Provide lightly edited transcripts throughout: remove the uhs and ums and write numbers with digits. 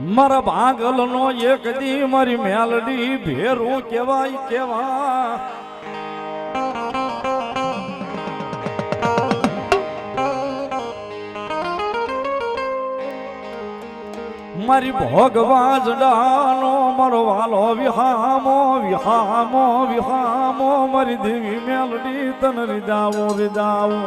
મારા ભાગલ નો એક દી મારી મેલડી ભેરું કેવાય કેવા મારી ભોગવાજડાનો મારો વાલો વિહામો વિહામો વિહામો મારી દેવી મેલડી તન રીદાવો રીદાવો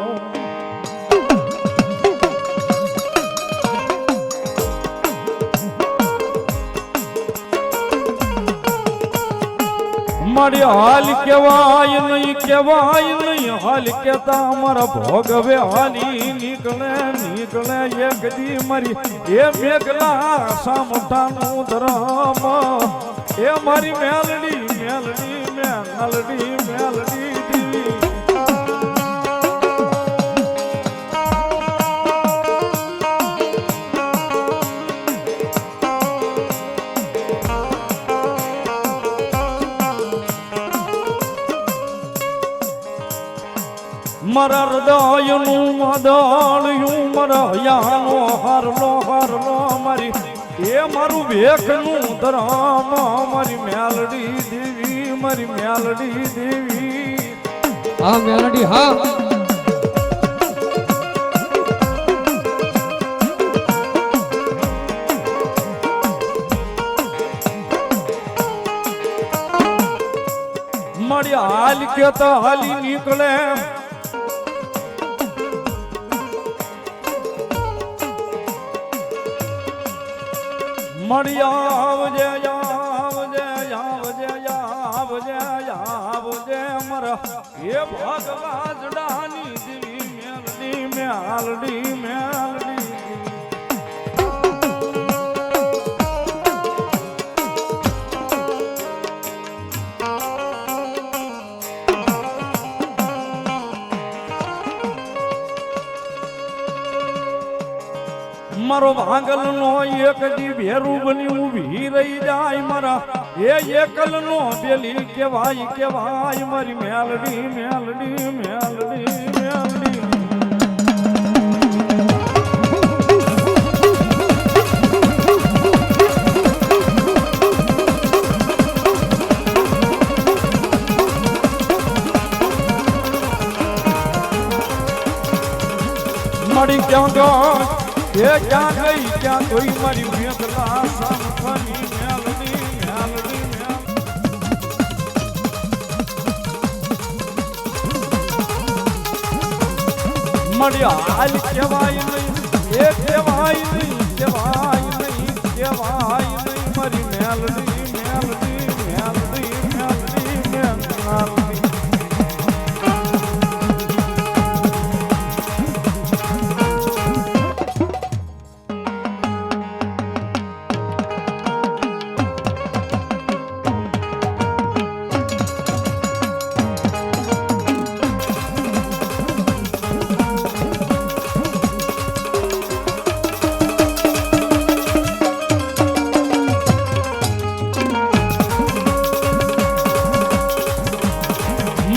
મારી હાલ કેવાય નહીં હાલ કેતા મારા ભોગવે હાલી નીકળે નીકળે એક દી મારી એ મેઘલા સામઠાનું ધરમ એ મારી મેલડી મેલડી મેલડી મેલડી મારા હૃદયનું મદળ્યું મારા હૈયાનો હારલો હારલો મારી એ મારું ભેખનું ધરમ મારી મેલડી દેવી મારી મેલડી દેવી હા મેલડી હા મારી હાલ કેતા હાલી નીકળે મળી આવજે આવજે આવજે આવજે આવજે મારા એ ભગવાજડાની દેવી મેલડી મેલડી મેલડી મારો ભાંગલ નો એક દી ભેરું બની ઊભી રહી જાય મારા એ એકલ નો પેલી કેવાય કેવાય મારી મેલડી મેલડી મેલડી મેલડી મળી ક્યાં એ ક્યાં ગઈ ક્યાં ગઈ મારી મેઘલા સામઠાની મેલડી મેલડી મળી હાલ કેવાય નહીં એ કેવાય નહીં કેવાય નહીં કેવાય નહીં મારી મેલડી મેલડી મેલડી મેલડી મેલડી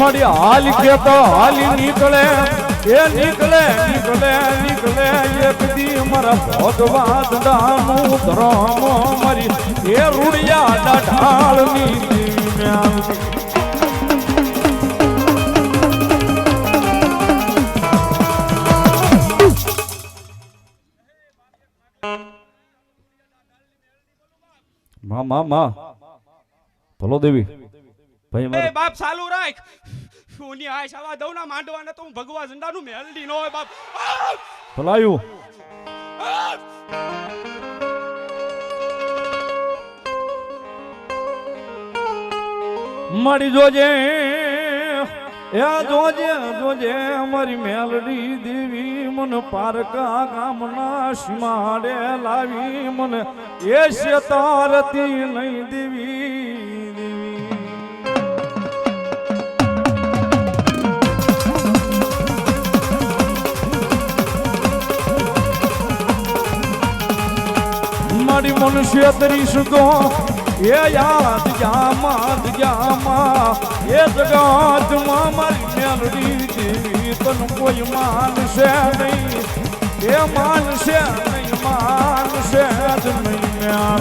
મારી હાલ કેતો હાલી નીકળે એ નીકળે નીકળે નીકળે એક દી મારા ભગવાજડાનું ધરમ મારી એ રૂડિયા ડાઢાળની માં ભલો દેવી ભાઈ મારે બાપ ચાલુ રાખ ઓની આ સવા દઉના માંડવાને તો હું ભગવા ઝંડાનું મેલડી નો હોય બાપ ભલાયું મળી જોજે એ જોજે જોજે અમારી મેલડી દેવી મન પારકા ગામના સીમાડે લાવી મને એ શેતારતી નહીં દેવી મારી મનુષ્ય તરીશ તો એ યાદ જામા એ જગતમાં મારી મેલડી દેવી તન કોઈ માનશે નહીં એ માનશે નહીં માનશે જ નહીં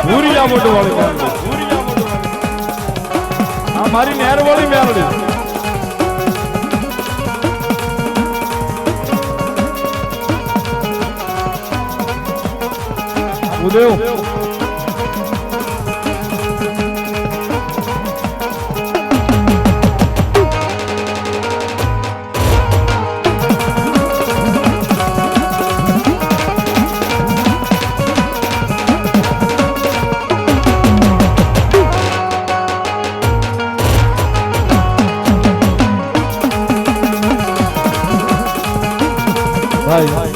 ભૂરિયા મોઢવાળી મેલડી આ મારી નેરવાળી મેલડી ઉદેવ ભાઈ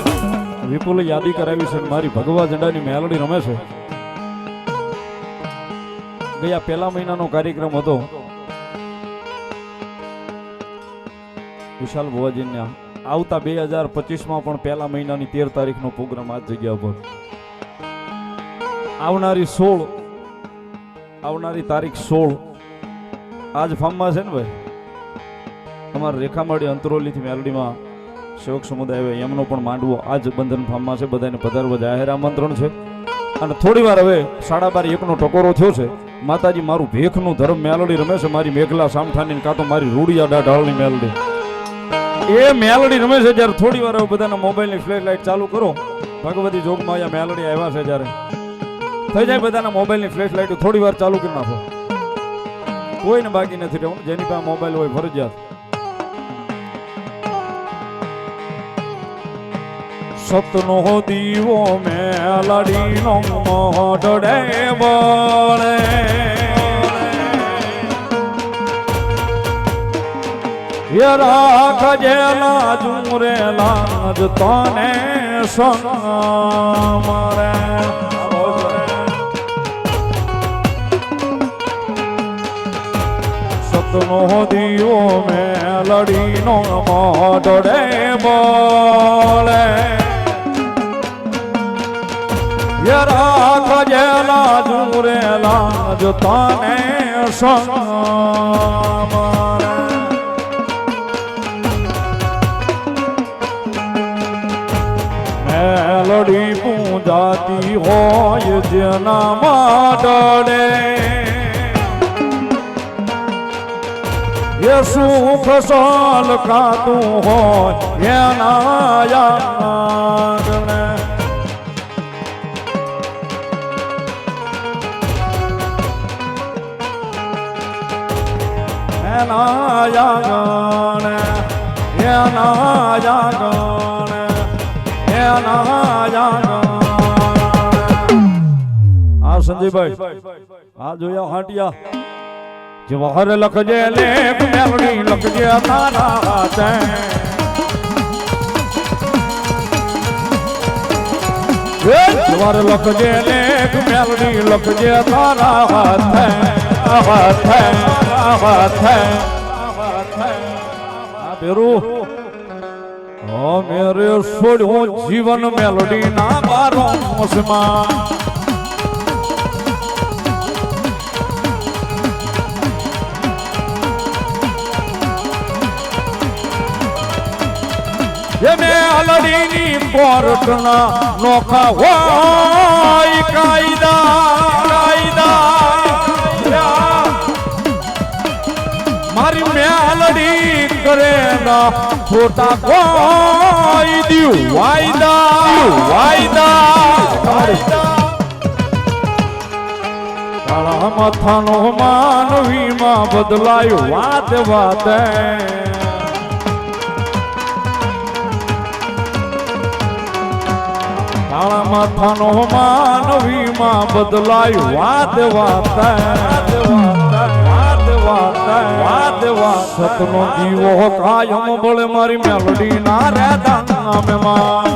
વિપુલે યાદી કરાવી છે મારી ભગવા ઝંડાની મેલડી રમે છે ગયા પહેલા મહિનાનો કાર્યક્રમ હતો વિશાલ ભુવાજીને આવતા 2025માં પણ પહેલા મહિનાની 13 તારીખનો પ્રોગ્રામ આ જગ્યા પર આવનારી તારીખ 16 આજ ફાર્મમાં છે ને ભાઈ અમારા રેખામાળી અંતરોલીથી મેલડીમાં સેવક સમુદાય એમનો પણ માંડવો આજ બંધન ફાર્મમાં છે બધાને પધારવા જાહેર આમંત્રણ છે અને થોડી વાર હવે 12:30-1નો ટકોરો થયો છે માતાજી મારું ભેખનું ધર્મ મેલડી રમે છે મારી મેઘલા સામઠાની કાં તો મારી રૂડિયા ઢાળની મેલડી એ મેલડી રમે છે જ્યારે થોડી વાર હવે બધાના મોબાઈલની ફ્લેશ લાઇટ ચાલુ કરો ભગવતી જોગમાં અહીંયા મેલડી આવ્યા છે જ્યારે થઈ જાય બધાના મોબાઈલની ફ્લેશ લાઇટ થોડી વાર ચાલુ કરી નાખો કોઈને બાકી નથી રહેવું જેની પાસે મોબાઈલ હોય ફરજિયાત સતનો દીવો મેલડીનો મોઢડે બળે એ રાખજે લાજુ રે લાજ તને સંગ મારે સતનો દીવો મેલડીનો મોઢડે બળે રાખજે લાજુ રે લાજ તને સંગ મારે મેલડી પૂજાતી હોય જેના માટડે એ સુખ સાલ કાતું હોય એના યાદને એના યાદને એના યાદને આ સંજયભાઈ આ જોયા હાટિયા જવાહર લખજે લેખ મેલડી લખજે તારા હાથે જવાહર લખજે લેખ મેલડી લખજે તારા હાથે હાથે હાથે આ પેરું મેરે છોડ્યો જીવન મેલડી ના બારો મોસમાં એ મેલડીની કોર્ટના નોખા હોય કાયદા મારી મેલડી કરે ના ખોટા કોઈ દ્યું વાયદા કાળા માથાનો માનવીમાં બદલાયું વાત કાળા માથાનો માનવીમાં બદલાયું વાત સતનો જીવો કાયમ બળે મારી મેલડી ના રેદા નામે માં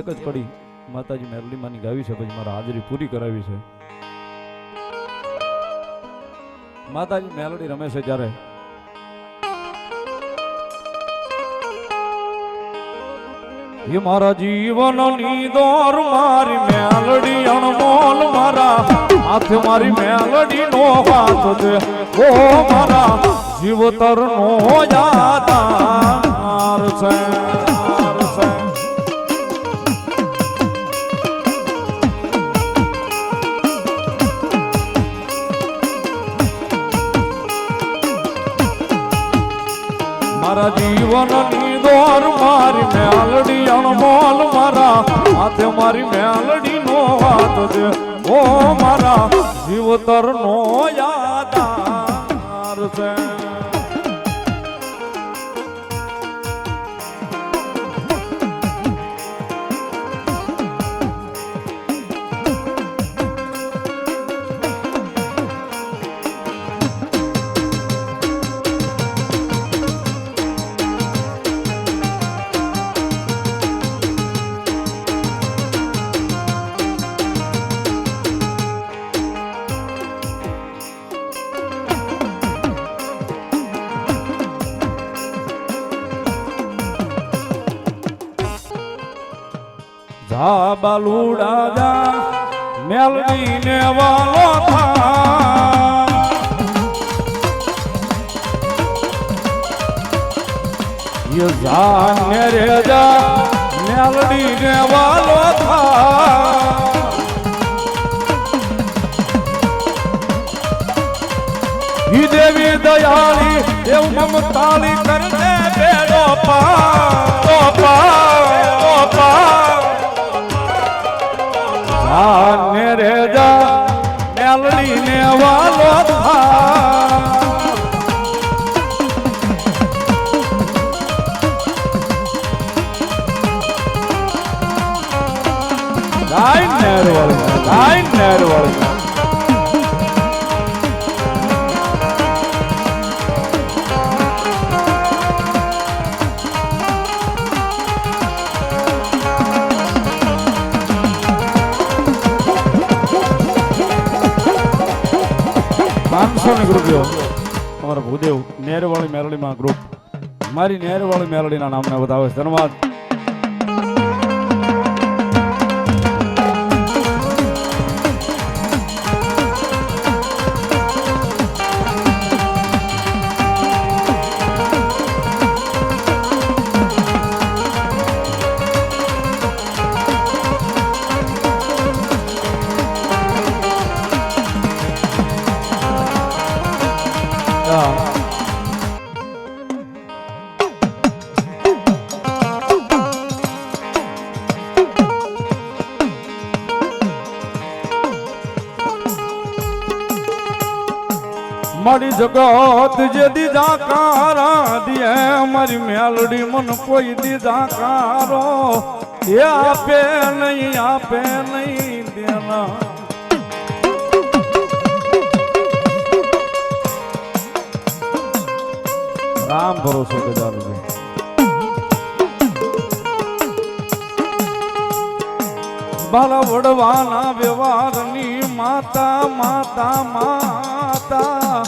એક જ કડી માતાજી મેરડીમાંની ગાવી છે, પછી મારા હાજરી પૂરી કરાવી છે. માતાજી મેલડી રમે છે જ્યારે એ મારા જીવનની દોર મારી મેલડી અણમોલ મારા હાથ મારી મેલડી નો હાથ દે ઓ મારા જીવતર નો યાદાર છે. મારા જીવનની દોર મારી મેલડી અણમોલ મારા હાથે મારી મેલડી નો હાથ દે ઓ મારા જીવતર નો યાદાર છે. જા બાલુડા જા મેલડી ને વાલો થા યે જા ને રે જા મેલડી ને વાલો થા ઈ દેવી દયાળી દેવ મમતાળી કરને બેડો પા ને રે જા મેલડી ને વાલો થા ગાય નેર વળ ગ્રુપ અમારા ભૂદેવ નેરવાળી મેલડીમાં ગ્રુપ મારી નેરવાળી મેલડીના નામને બતાવે છે. ધન્યવાદ. મારી જગત જે દીધા કારા દિએ મારી મેલડી મન કોઈ દીધા કારો એ આપે નહીં દેના રામ ભરોસો ગજાનુ બાલા વડવાના વ્યવહારની માતા માતા માતા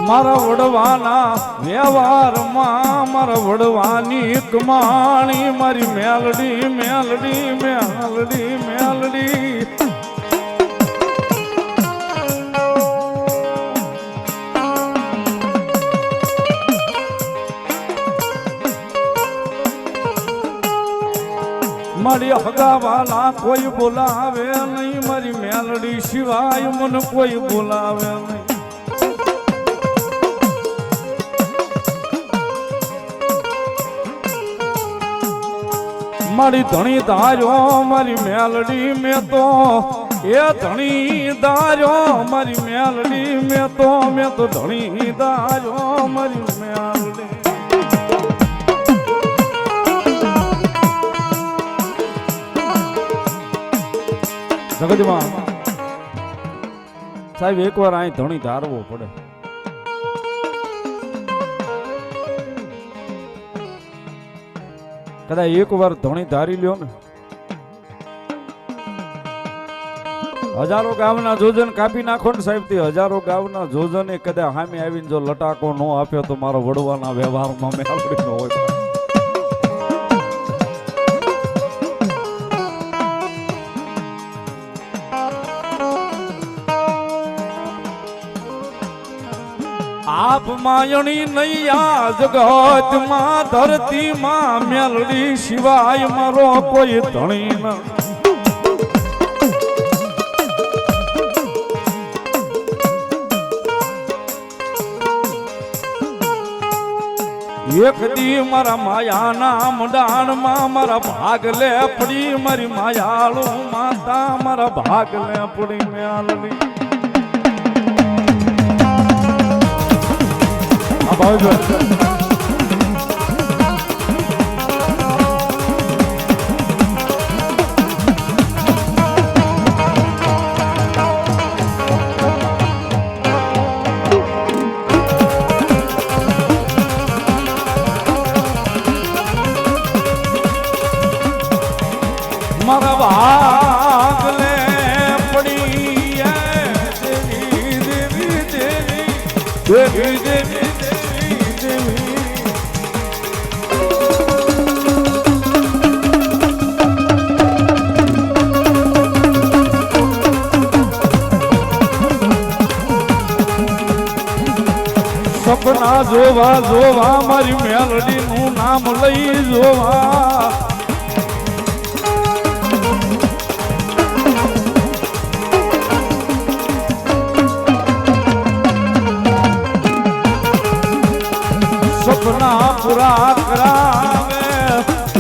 મારા વડવાના વ્યવહારમાં મારા વડવાની કમાણી મારી મેલડી મેલડી મેલડી મેલડી મારી હગાવાલા કોઈ બોલાવે નહીં મારી મેલડી સિવાય મને કોઈ બોલાવે નહીં મારી ધણી ધાર્યો મારી મેલડી મેં તો એ ધણી ધાર્યો મારી મેલડી મેં તો ધણી ધાર્યો મારી મેલડી જગતમાં સાહેબ એકવાર અહીં ધણી ધારવો પડે. કદાચ એક વાર ધણી ધારી લ્યો ને, હજારો ગામના જોજન કાપી નાખો ને સાહેબ, તે હજારો ગામના જોજને કદાચ સામે આવીને જો લટાકો ન આપ્યો તો મારો વડવાના વ્યવહારમાં મેળવી ન હોય. આપ માયણી નૈયા જગત માં ધરતી માં મેલડી સિવાય મારો કોઈ ધણી ન. એક દી મારા માયાના મંડાણમાં મારા ભાગ લે પડી, મારી માયાળુ માતા મારા ભાગ લે પડી મેલડી. મારા ભાગ લે પડી દેવી દેવી દેવી દેવી દેવી દેવી દેવી. સપના જોવા જોવા મારી મેલડી નું નામ લઈ જોવા, સપના પૂરા કરાવે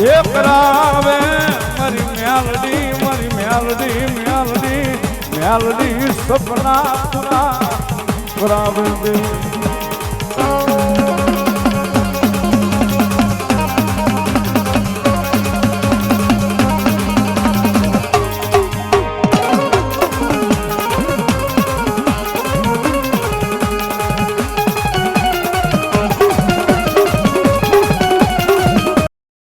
એ કરાવે મારી મેલડી, મારી મેલડી મેલડી મેલડી સપના પૂરા કરાવે.